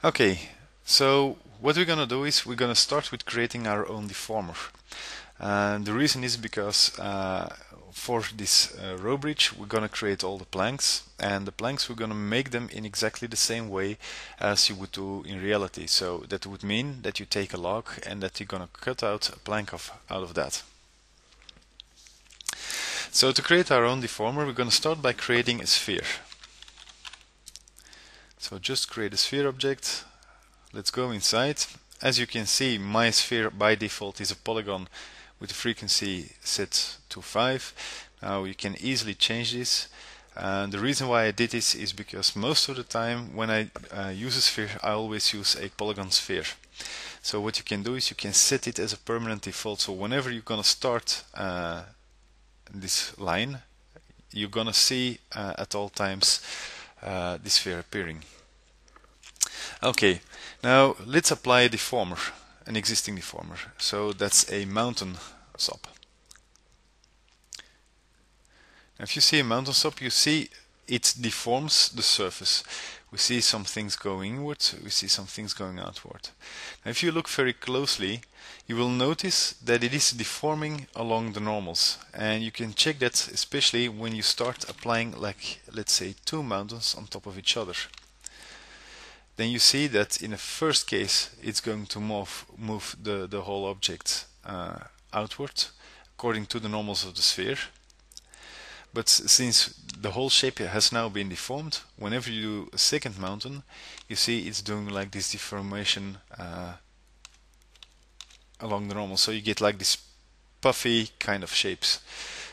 Okay, so what we're gonna do is we're gonna start with creating our own deformer. And the reason is because for this RopeBridge we're gonna create all the planks, and the planks we're gonna make them in exactly the same way as you would do in reality. So that would mean that you take a log and that you're gonna cut out a plank out of that. So to create our own deformer, we're gonna start by creating a sphere. So just create a sphere object. Let's go inside. As you can see, my sphere by default is a polygon with the frequency set to 5. Now you can easily change this. The reason why I did this is because most of the time when I use a sphere, I always use a polygon sphere. So what you can do is you can set it as a permanent default. So whenever you're gonna start this line, you're gonna see at all times this sphere appearing. Okay, now let's apply a deformer, an existing deformer. So that's a mountain sop. Now if you see a mountain sop, you see it deforms the surface. We see some things going inward, we see some things going outward. Now if you look very closely, you will notice that it is deforming along the normals, and you can check that especially when you start applying, like, let's say 2 mountains on top of each other. Then you see that in the first case it's going to move the whole object outward according to the normals of the sphere. But since the whole shape has now been deformed, whenever you do a second mountain, you see it's doing like this deformation along the normal. So you get like this puffy kind of shapes.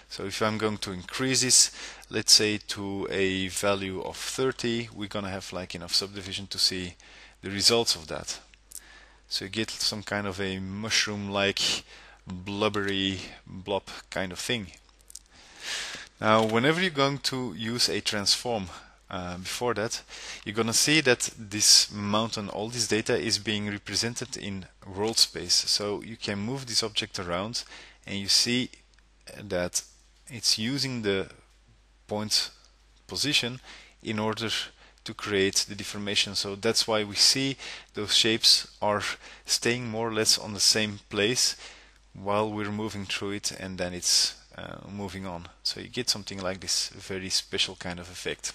So if I'm going to increase this, let's say to a value of 30, we're gonna have like enough subdivision to see the results of that. So you get some kind of a mushroom-like blubbery blob kind of thing. Now whenever you're going to use a transform before that, you're gonna see that this mountain, all this data is being represented in world space. So you can move this object around and you see that it's using the point position in order to create the deformation. So that's why we see those shapes are staying more or less on the same place while we're moving through it, and then it's moving on. So you get something like this very special kind of effect.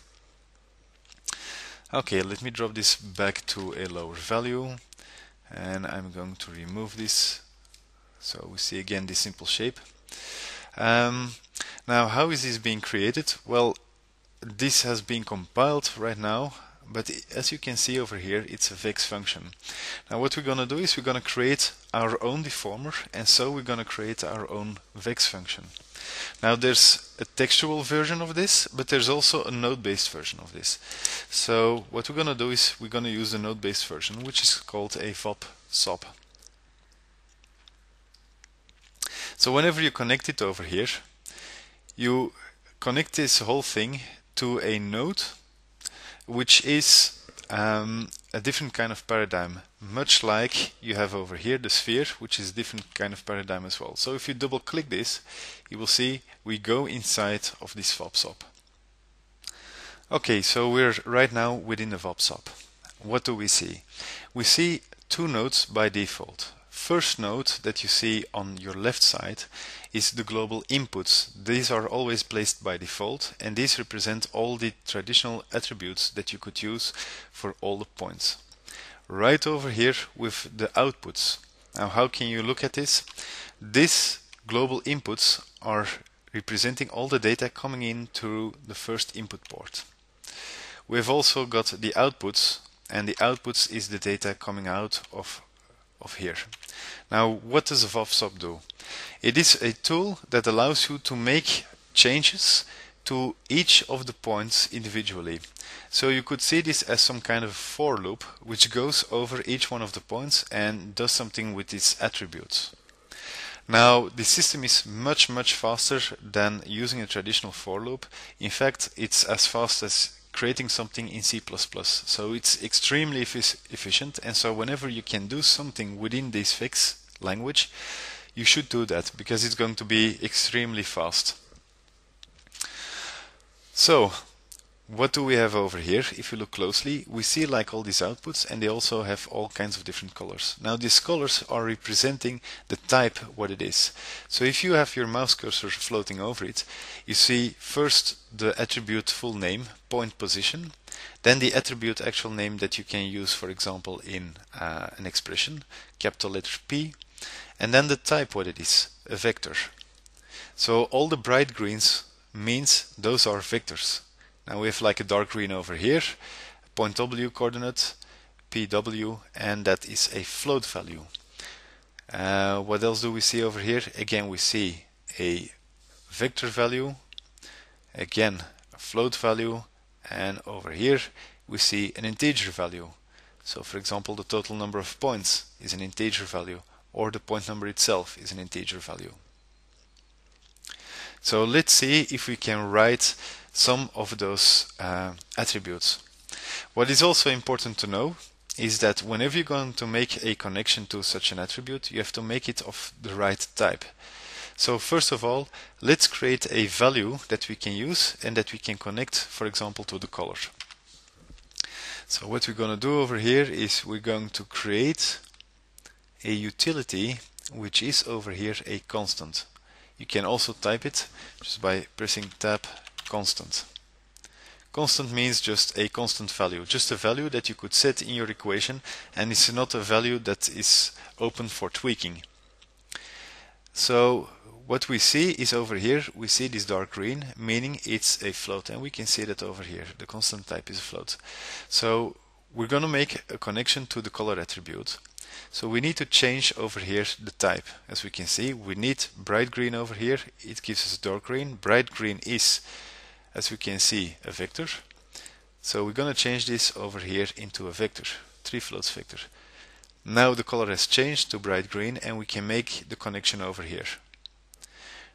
Okay, let me drop this back to a lower value, and I'm going to remove this. So we see again this simple shape. Now how is this being created? Well, this has been compiled right now, but as you can see over here, it's a vex function. Now what we're gonna do is we're gonna create our own deformer, and so we're gonna create our own vex function. Now there's a textual version of this, but there's also a node-based version of this. So what we're gonna do is we're gonna use the node-based version, which is called a VOP-SOP. So whenever you connect it over here, you connect this whole thing to a node, which is a different kind of paradigm, much like you have over here the sphere, which is a different kind of paradigm as well. So if you double click this, you will see we go inside of this VOP-SOP. Okay, so we're right now within the VOP-SOP. What do we see? We see 2 nodes by default. First node that you see on your left side is the global inputs. These are always placed by default, and these represent all the traditional attributes that you could use for all the points. Right over here with the outputs. Now how can you look at this? These global inputs are representing all the data coming in through the first input port. We've also got the outputs, and the outputs is the data coming out of here. Now what does a VOP-SOP do? It is a tool that allows you to make changes to each of the points individually. So you could see this as some kind of for loop which goes over each one of the points and does something with its attributes. Now the system is much faster than using a traditional for loop. In fact, it's as fast as creating something in C++. So it's extremely efficient, and so whenever you can do something within this vex language, you should do that because it's going to be extremely fast. So what do we have over here? If you look closely, we see like all these outputs, and they also have all kinds of different colors. Now these colors are representing the type, what it is. So if you have your mouse cursor floating over it, you see first the attribute full name, point position, then the attribute actual name that you can use, for example, in an expression, capital letter P, and then the type, what it is, a vector. So all the bright greens means those are vectors. Now we have like a dark green over here, point W coordinate, PW, and that is a float value. What else do we see over here? Again, we see a vector value, again a float value, and over here we see an integer value. So for example, the total number of points is an integer value, or the point number itself is an integer value. So let's see if we can write some of those attributes. What is also important to know is that whenever you're going to make a connection to such an attribute, you have to make it of the right type. So first of all, let's create a value that we can use and that we can connect, for example, to the color. So what we're going to do over here is we're going to create a utility which is over here a constant. You can also type it just by pressing tab constant. Constant means just a constant value, just a value that you could set in your equation, and it's not a value that is open for tweaking. So what we see is over here, we see this dark green, meaning it's a float, and we can see that over here, the constant type is a float. So we're going to make a connection to the color attribute. So we need to change over here the type. As we can see, we need bright green over here. It gives us dark green. Bright green is, as we can see, a vector. So we're going to change this over here into a vector, 3 floats vector. Now the color has changed to bright green, and we can make the connection over here.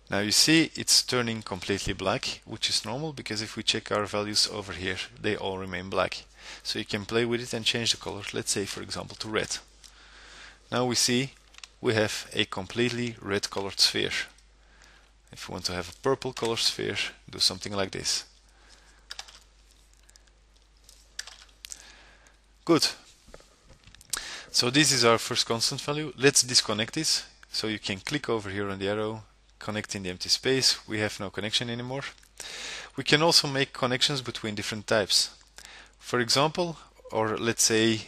Now you see it's turning completely black, which is normal because if we check our values over here, they all remain black. So you can play with it and change the color, let's say for example to red. Now we see we have a completely red colored sphere. If we want to have a purple colored sphere, do something like this. Good. So this is our first constant value. Let's disconnect this. So you can click over here on the arrow, connect in the empty space. We have no connection anymore. We can also make connections between different types. For example, or let's say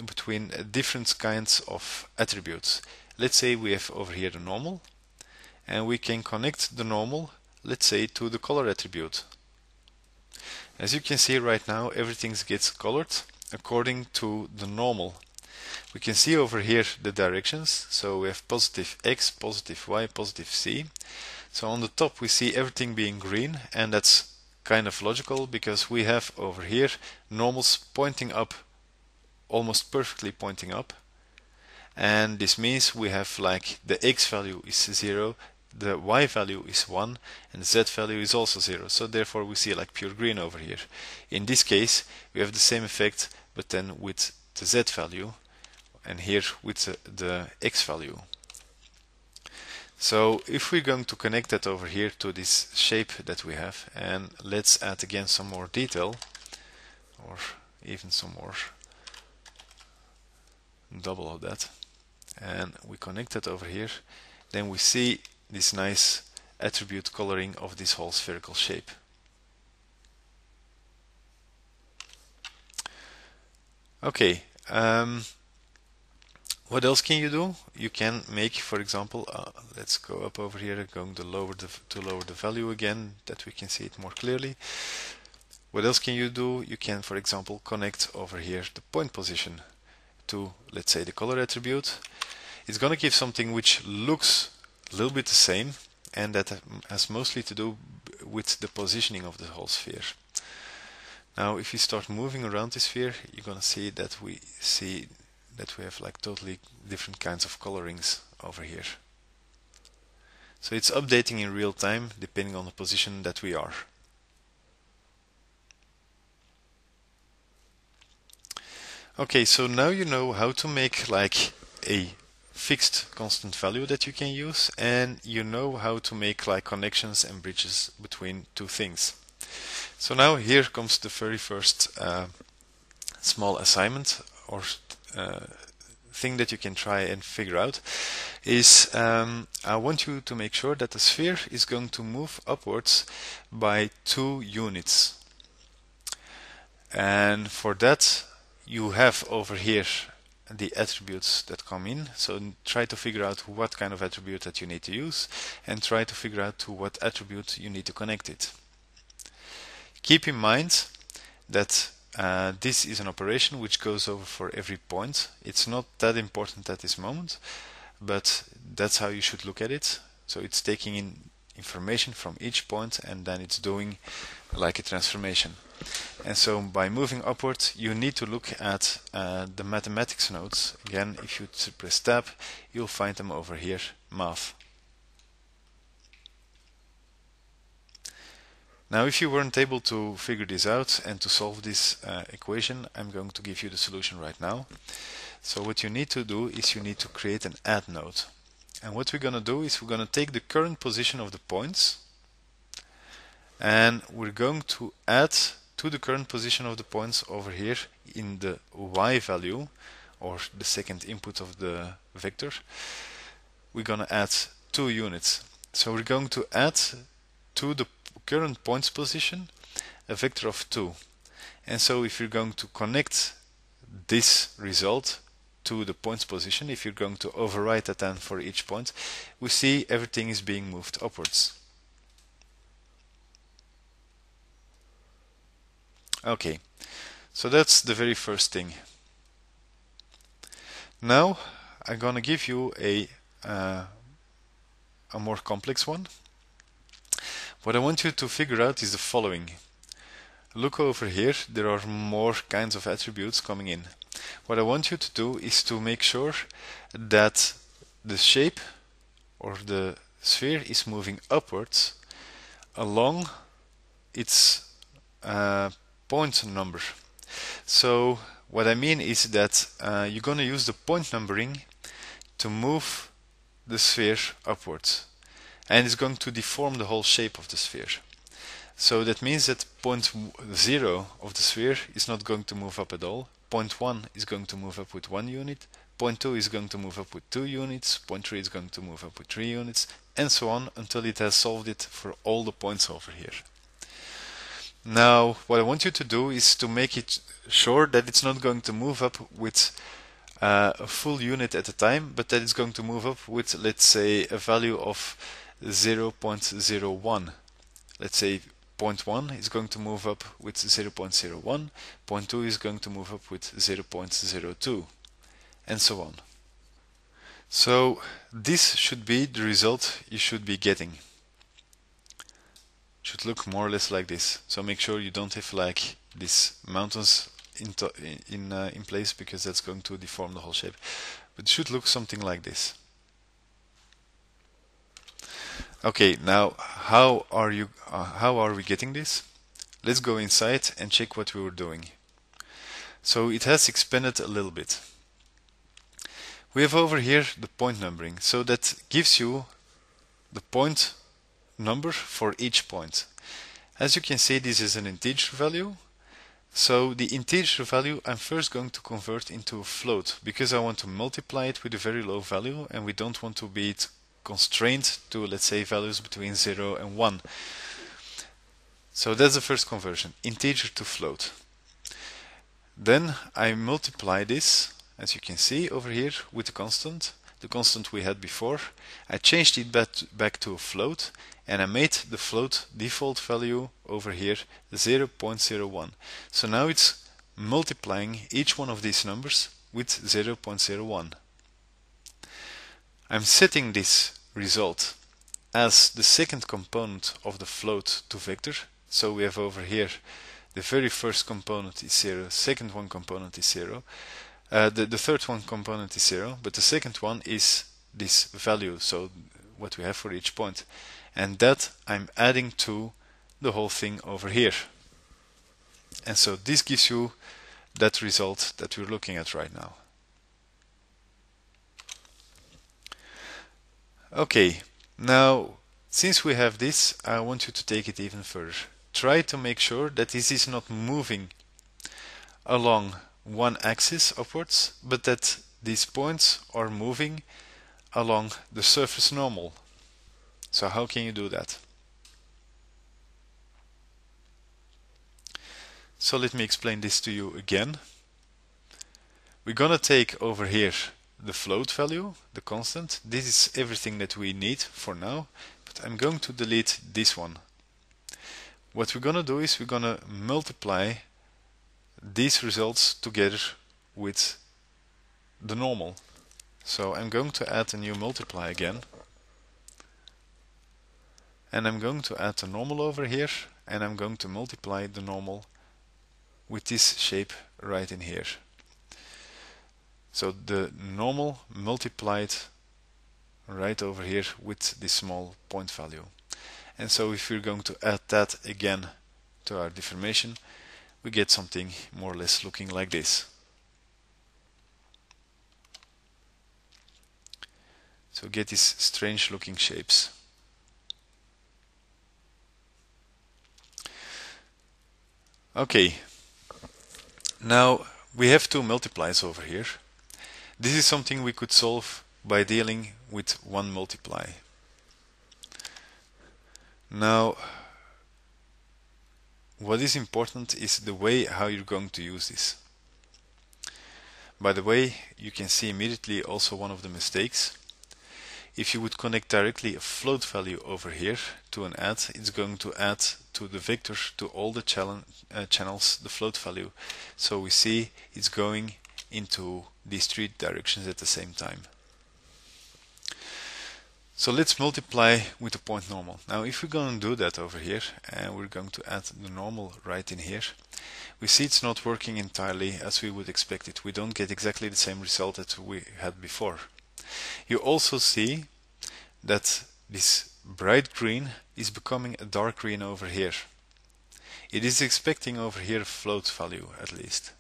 between different kinds of attributes. Let's say we have over here the normal, and we can connect the normal, let's say, to the color attribute. As you can see right now, everything gets colored according to the normal. We can see over here the directions, so we have positive X, positive Y, positive Z. So on the top we see everything being green, and that's kind of logical because we have over here normals pointing up, almost perfectly pointing up, and this means we have like the X value is 0, the Y value is 1, and the Z value is also 0, so therefore we see like pure green over here. In this case we have the same effect, but then with the Z value, and here with the X value. So if we're going to connect that over here to this shape that we have, and let's add again some more detail, or even some more, double of that, and we connect that over here, then we see this nice attribute coloring of this whole spherical shape. Okay, what else can you do? You can make, for example, let's go up over here, going to lower the value again, that we can see it more clearly. What else can you do? You can, for example, connect over here the point position to, let's say, the color attribute. It's going to give something which looks a little bit the same, and that has mostly to do with the positioning of the whole sphere. Now, if you start moving around the sphere, you're going to see that we have like totally different kinds of colorings over here. So it's updating in real time depending on the position that we are. Okay, so now you know how to make like a fixed constant value that you can use, and you know how to make like connections and bridges between two things. So now here comes the very first small assignment or thing that you can try and figure out is I want you to make sure that the sphere is going to move upwards by 2 units. And for that you have over here the attributes that come in. So try to figure out what kind of attribute that you need to use and try to figure out to what attribute you need to connect it. Keep in mind that this is an operation which goes over for every point. It's not that important at this moment, but that's how you should look at it. So it's taking in information from each point and then it's doing like a transformation. And so by moving upward you need to look at the mathematics nodes. Again, if you press tab, you'll find them over here, math. Now if you weren't able to figure this out and to solve this equation, I'm going to give you the solution right now. So what you need to do is you need to create an add node. And what we're going to do is we're going to take the current position of the points and we're going to add to the current position of the points over here in the y value, or the second input of the vector. We're going to add 2 units. So we're going to add to the current points position a vector of 2. And so if you're going to connect this result to the points position, if you're going to overwrite that then for each point, we see everything is being moved upwards. Okay, so that's the very first thing. Now I'm gonna give you a more complex one. What I want you to figure out is the following. Look over here, there are more kinds of attributes coming in. What I want you to do is to make sure that the shape or the sphere is moving upwards along its point number. So what I mean is that you're going to use the point numbering to move the sphere upwards, and it's going to deform the whole shape of the sphere. So that means that point 0 of the sphere is not going to move up at all. Point 1 is going to move up with 1 unit. Point 2 is going to move up with 2 units. Point 3 is going to move up with 3 units, and so on until it has solved it for all the points over here. Now what I want you to do is to make it sure that it's not going to move up with a full unit at a time, but that it's going to move up with, let's say, a value of 0.01. Let's say point 1 is going to move up with 0.01, point 2 is going to move up with 0.02, and so on. So this should be the result you should be getting. Should look more or less like this. So make sure you don't have like these mountains in place, because that's going to deform the whole shape. But it should look something like this. Okay, now how are we getting this? Let's go inside and check what we were doing. So it has expanded a little bit. We have over here the point numbering, so that gives you the point number for each point. As you can see, this is an integer value. So the integer value I'm first going to convert into a float, because I want to multiply it with a very low value and we don't want to be constrained to, let's say, values between 0 and 1. So that's the first conversion, integer to float. Then I multiply this, as you can see over here, with the constant we had before. I changed it back to a float, and I made the float default value over here 0.01. So now it's multiplying each one of these numbers with 0.01. I'm setting this result as the second component of the float to vector. So we have over here the very first component is 0, second one component is 0. The third one component is 0, but the second one is this value, so what we have for each point. And that I'm adding to the whole thing over here. And so this gives you that result that we're looking at right now. Okay, now since we have this, I want you to take it even further. try to make sure that this is not moving along one axis upwards, but that these points are moving along the surface normal. So how can you do that? So let me explain this to you again. We're gonna take over here the float value, the constant. This is everything that we need for now, but I'm going to delete this one. What we're gonna do is we're gonna multiply these results together with the normal. So I'm going to add a new multiply again, and I'm going to add the normal over here, and I'm going to multiply the normal with this shape right in here. So the normal multiplied right over here with this small point value. And so if we're going to add that again to our deformation, we get something more or less looking like this. So get these strange looking shapes. Okay, now we have two multiplies over here. This is something we could solve by dealing with one multiply. Now, what is important is the way how you're going to use this. By the way, you can see immediately also one of the mistakes. If you would connect directly a float value over here to an add, it's going to add to the vector to all the channels the float value. So we see it's going into these three directions at the same time. So let's multiply with the point normal. Now if we're going to do that over here and we're going to add the normal right in here, we see it's not working entirely as we would expect it. We don't get exactly the same result that we had before. You also see that this bright green is becoming a dark green over here. It is expecting over here a float value at least.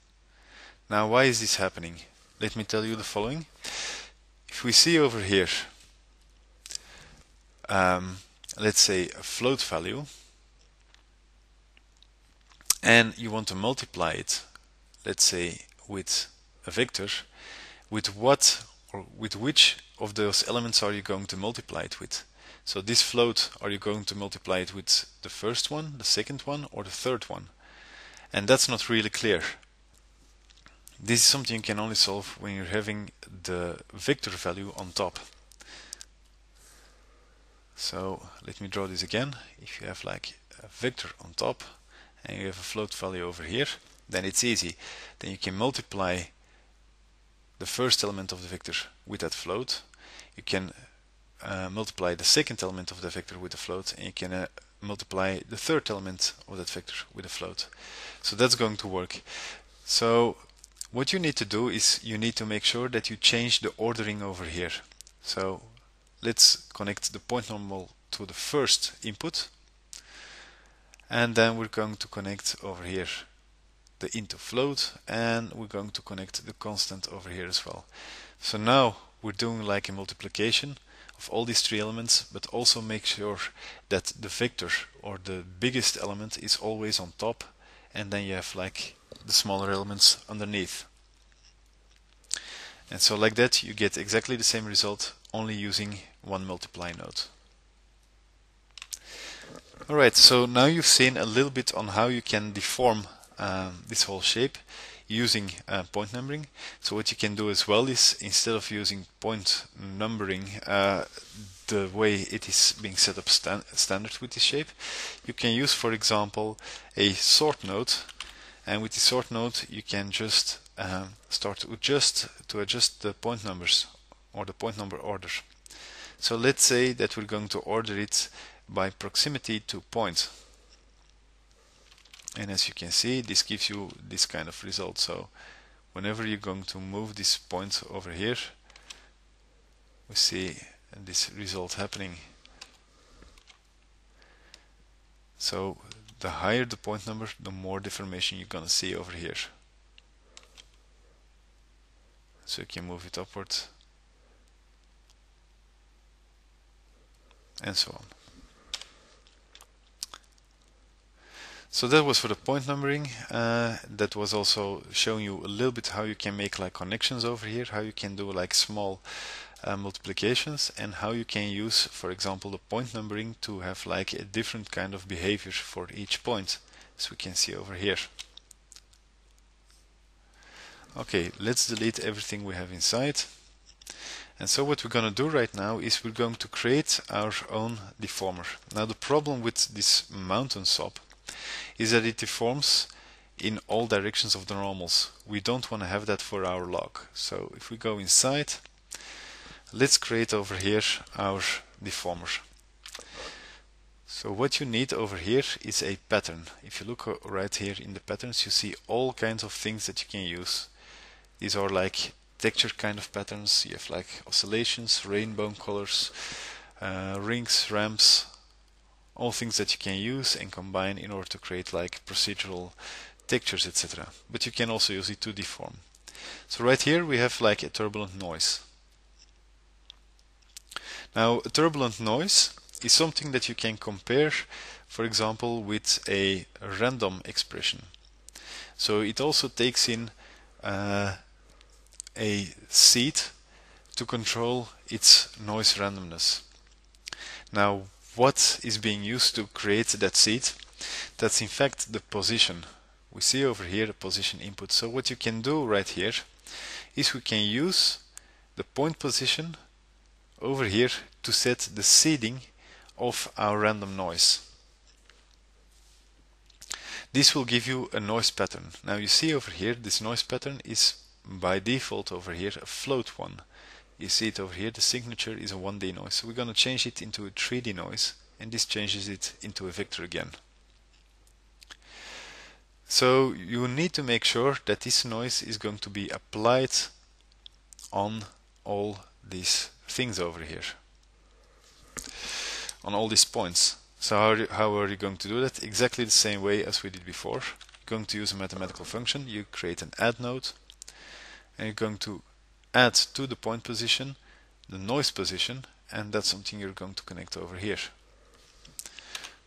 Now why is this happening? Let me tell you the following. If we see over here, let's say a float value, and you want to multiply it, let's say with a vector, with what or with which of those elements are you going to multiply it with? So this float, are you going to multiply it with the first one, the second one, or the third one? And that's not really clear. This is something you can only solve when you're having the vector value on top. So let me draw this again. If you have like a vector on top and you have a float value over here, then it's easy. Then you can multiply the first element of the vector with that float. You can multiply the second element of the vector with the float, and you can multiply the third element of that vector with a float. So that's going to work. So what you need to do is you need to make sure that you change the ordering over here. So let's connect the point normal to the first input, and then we're going to connect over here the into float, and we're going to connect the constant over here as well. So now we're doing like a multiplication of all these three elements, but also make sure that the vector or the biggest element is always on top, and then you have like the smaller elements underneath. And so like that you get exactly the same result, only using one multiply node. Alright, so now you've seen a little bit on how you can deform this whole shape using point numbering. So what you can do as well is, instead of using point numbering the way it is being set up standard with this shape, you can use, for example, a sort node, and with the sort node you can just start to adjust the point numbers or the point number order. So let's say that we're going to order it by proximity to point. And as you can see, this gives you this kind of result. So whenever you're going to move this point over here, we see this result happening. So the higher the point number, the more deformation you're going to see over here. So you can move it upward and so on. So that was for the point numbering. That was also showing you a little bit how you can make like connections over here, how you can do like small multiplications, and how you can use, for example, the point numbering to have like a different kind of behavior for each point, as we can see over here. Okay, let's delete everything we have inside. And so what we're going to do right now is we're going to create our own deformer. Now the problem with this mountain sop is that it deforms in all directions of the normals. We don't want to have that for our log. So if we go inside, let's create over here our deformer. So what you need over here is a pattern. If you look right here in the patterns, you see all kinds of things that you can use. These are like texture kind of patterns. You have like oscillations, rainbow colors, rings, ramps, all things that you can use and combine in order to create like procedural textures, etc. But you can also use it to deform. So right here we have like a turbulent noise. Now a turbulent noise is something that you can compare, for example, with a random expression. So it also takes in a seed to control its noise randomness. Now what is being used to create that seed? That's in fact the position. We see over here the position input. So what you can do right here is we can use the point position over here to set the seeding of our random noise. This will give you a noise pattern. Now you see over here this noise pattern is by default over here a float one. You see it over here, the signature is a 1D noise. So we're going to change it into a 3D noise, and this changes it into a vector again. So you need to make sure that this noise is going to be applied on all these things over here, on all these points. So how are you going to do that? Exactly the same way as we did before. You're going to use a mathematical function. You create an add node, and you're going to add to the point position the noise position, and that's something you're going to connect over here.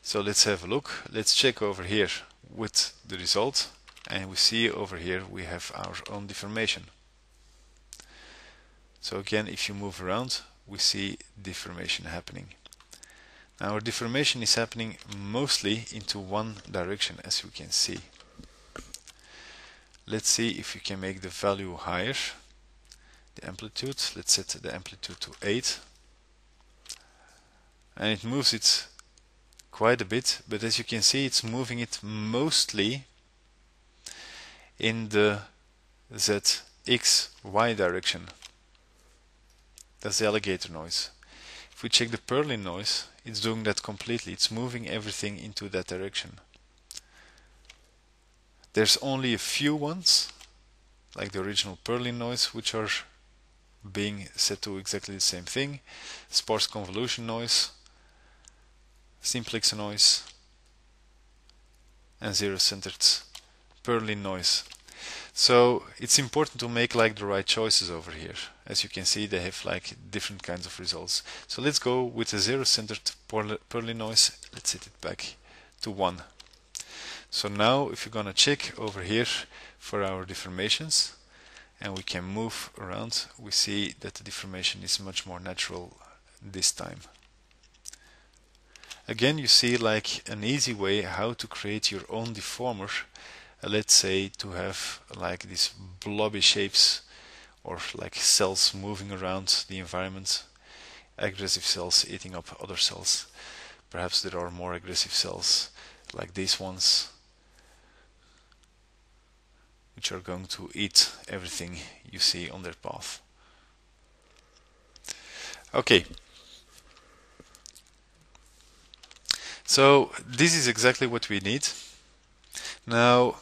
So let's have a look. Let's check over here with the result, and we see over here we have our own deformation. So again, if you move around, we see deformation happening. Now our deformation is happening mostly into one direction, as you can see. Let's see if we can make the value higher. The amplitude, let's set the amplitude to 8. And it moves it quite a bit, but as you can see it's moving it mostly in the ZXY direction. That's the alligator noise. If we check the purling noise, it's doing that completely. It's moving everything into that direction. There's only a few ones, like the original purling noise, which are being set to exactly the same thing. Sparse convolution noise, simplex noise, and zero-centered purling noise. So it's important to make like the right choices over here. As you can see, they have like different kinds of results. So let's go with a zero-centered purling noise. Let's set it back to 1. So now if you're gonna check over here for our deformations, and we can move around, we see that the deformation is much more natural this time. Again, you see like an easy way how to create your own deformer. Let's say to have like these blobby shapes or like cells moving around the environment, aggressive cells eating up other cells. Perhaps there are more aggressive cells like these ones, which are going to eat everything you see on their path. Okay, so this is exactly what we need. Now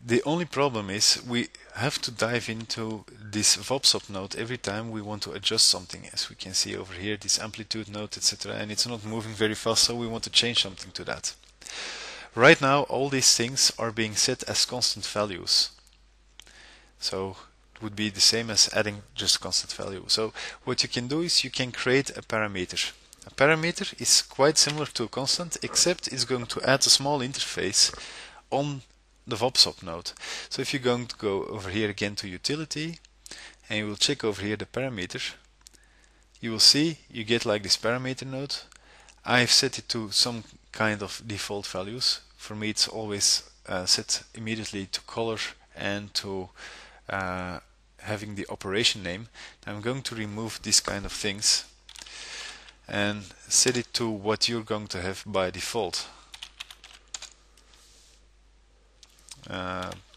the only problem is we have to dive into this VOPSOP node every time we want to adjust something, as we can see over here, this amplitude node, etc., and it's not moving very fast, so we want to change something to that. Right now all these things are being set as constant values. So it would be the same as adding just constant value. So what you can do is you can create a parameter. A parameter is quite similar to a constant, except it's going to add a small interface on the VOPSOP node. So if you're going to go over here again to utility and you will check over here the parameter, you will see you get like this parameter node. I've set it to some kind of default values. For me it's always set immediately to color and to having the operation name. I'm going to remove these kind of things and set it to what you're going to have by default.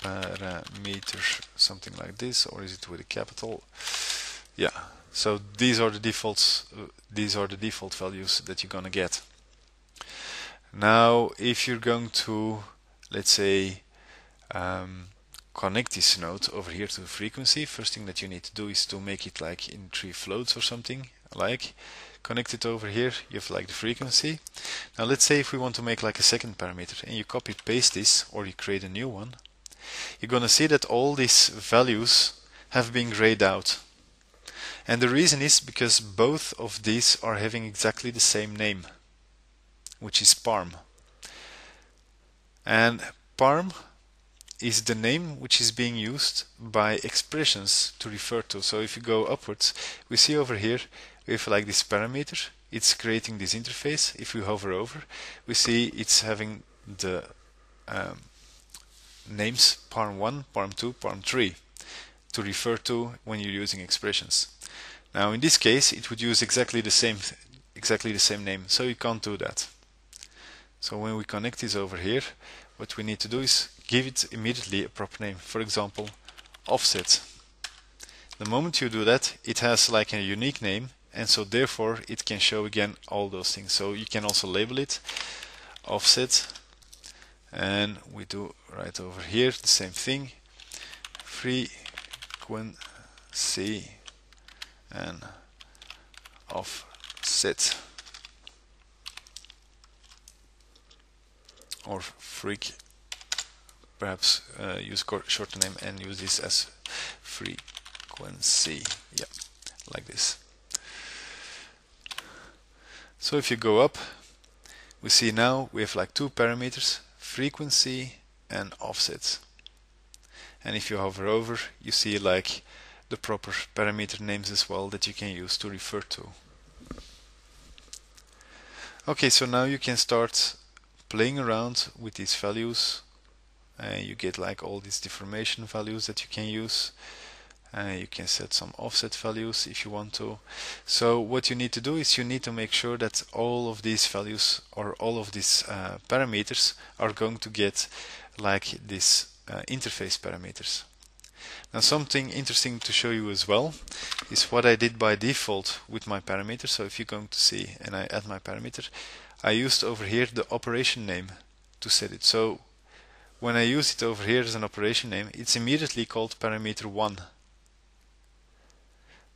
Parameter, something like this, or is it with a capital? Yeah. So these are the defaults. These are the default values that you're gonna get. Now, if you're going to, let's say, connect this node over here to the frequency, first thing that you need to do is to make it like in 3 floats or something. Like connect it over here. You have like the frequency. Now, let's say if we want to make like a second parameter, and you copy paste this, or you create a new one, you're gonna see that all these values have been grayed out. And the reason is because both of these are having exactly the same name, which is parm. And parm is the name which is being used by expressions to refer to. So if you go upwards, we see over here we have like this parameter. It's creating this interface. If we hover over, we see it's having the names parm1, parm2, parm3 to refer to when you're using expressions. Now in this case it would use exactly the same name, so you can't do that. So when we connect this over here, what we need to do is give it immediately a proper name. For example, offset. The moment you do that, it has like a unique name, and so therefore it can show again all those things. So you can also label it offset, and we do right over here the same thing, frequency and offset, or freak, perhaps use shorter name and use this as frequency. Yeah, like this. So if you go up, we see now we have like 2 parameters, frequency and offset. And if you hover over, you see like the proper parameter names as well that you can use to refer to. Okay, so now you can start playing around with these values, and you get like all these deformation values that you can use. You can set some offset values if you want to. So what you need to do is you need to make sure that all of these values, or all of these parameters, are going to get like this interface parameters. Now something interesting to show you as well is what I did by default with my parameter. So if you're going to see and I add my parameter, I used over here the operation name to set it. So when I use it over here as an operation name, it's immediately called parameter 1.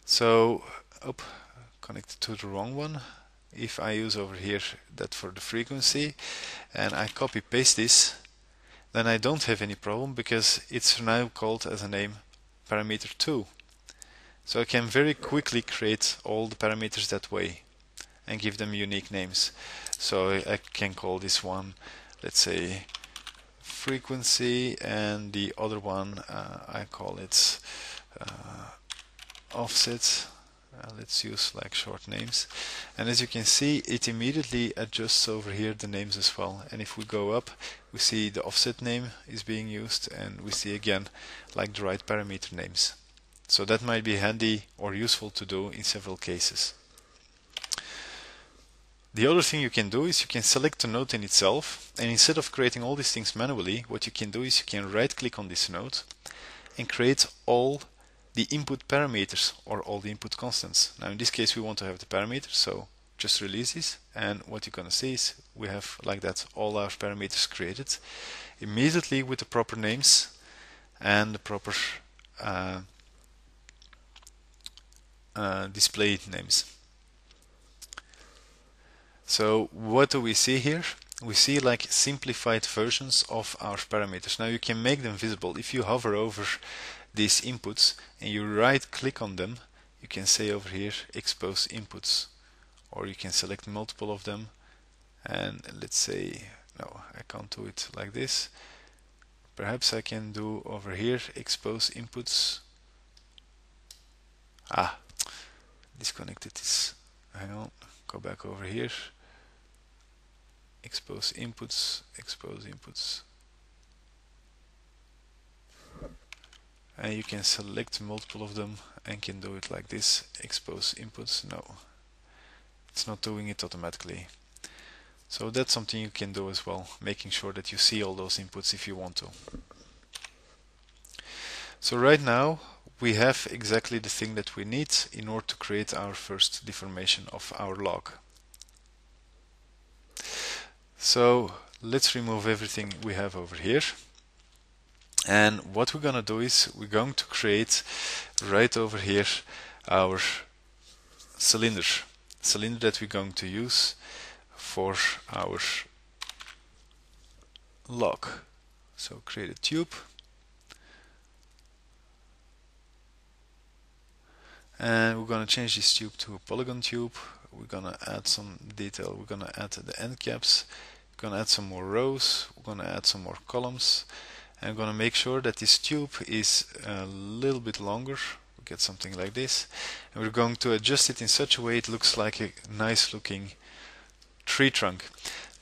So, connected to the wrong one. If I use over here that for the frequency and I copy paste this, then I don't have any problem because it's now called as a name parameter 2. So I can very quickly create all the parameters that way and give them unique names. So I can call this one, let's say, frequency, and the other one I call it offset. Let's use like short names, and as you can see, it immediately adjusts over here the names as well. And if we go up, we see the offset name is being used, and we see again like the right parameter names. So that might be handy or useful to do in several cases. The other thing you can do is you can select the node in itself, and instead of creating all these things manually, what you can do is you can right click on this node and create all the input parameters, or all the input constants. Now in this case we want to have the parameters, so just release this, and what you're gonna see is we have like that all our parameters created immediately with the proper names and the proper display names. So what do we see here? We see like simplified versions of our parameters. Now you can make them visible. If you hover over these inputs and you right click on them, you can say over here expose inputs, or you can select multiple of them, and let's say, no, I can't do it like this. Perhaps I can do over here expose inputs. Disconnected this. Hang on, go back over here. Expose inputs, expose inputs. And you can select multiple of them and can do it like this. Expose inputs. No, it's not doing it automatically. So that's something you can do as well, making sure that you see all those inputs if you want to. So right now we have exactly the thing that we need in order to create our first deformation of our log. So let's remove everything we have over here. And what we're going to do is we're going to create right over here our cylinder that we're going to use for our log. So create a tube. And we're going to change this tube to a polygon tube. We're going to add some detail. We're going to add the end caps. We're going to add some more rows. We're going to add some more columns. And I'm going to make sure that this tube is a little bit longer. We get something like this. And we're going to adjust it in such a way it looks like a nice looking tree trunk.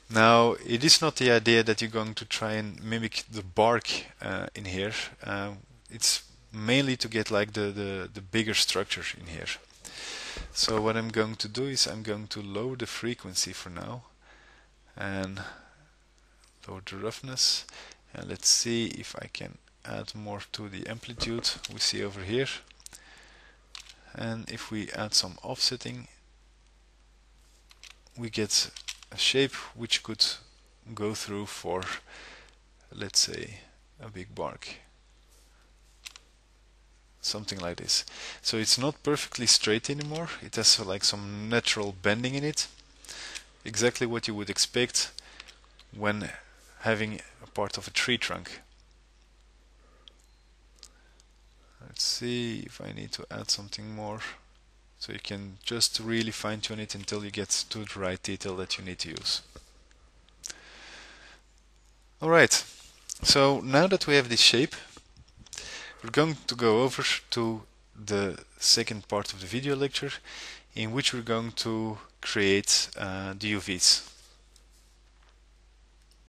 Now, it is not the idea that you're going to try and mimic the bark in here. It's mainly to get like the bigger structure in here. So what I'm going to do is I'm going to lower the frequency for now and lower the roughness, and let's see if I can add more to the amplitude we see over here. And if we add some offsetting, we get a shape which could go through for, let's say, a big bark. Something like this. So it's not perfectly straight anymore. It has like some natural bending in it. Exactly what you would expect when having a part of a tree trunk. Let's see if I need to add something more. So you can just really fine tune it until you get to the right detail that you need to use. Alright, so now that we have this shape, we're going to go over to the second part of the video lecture, in which we're going to create the UVs.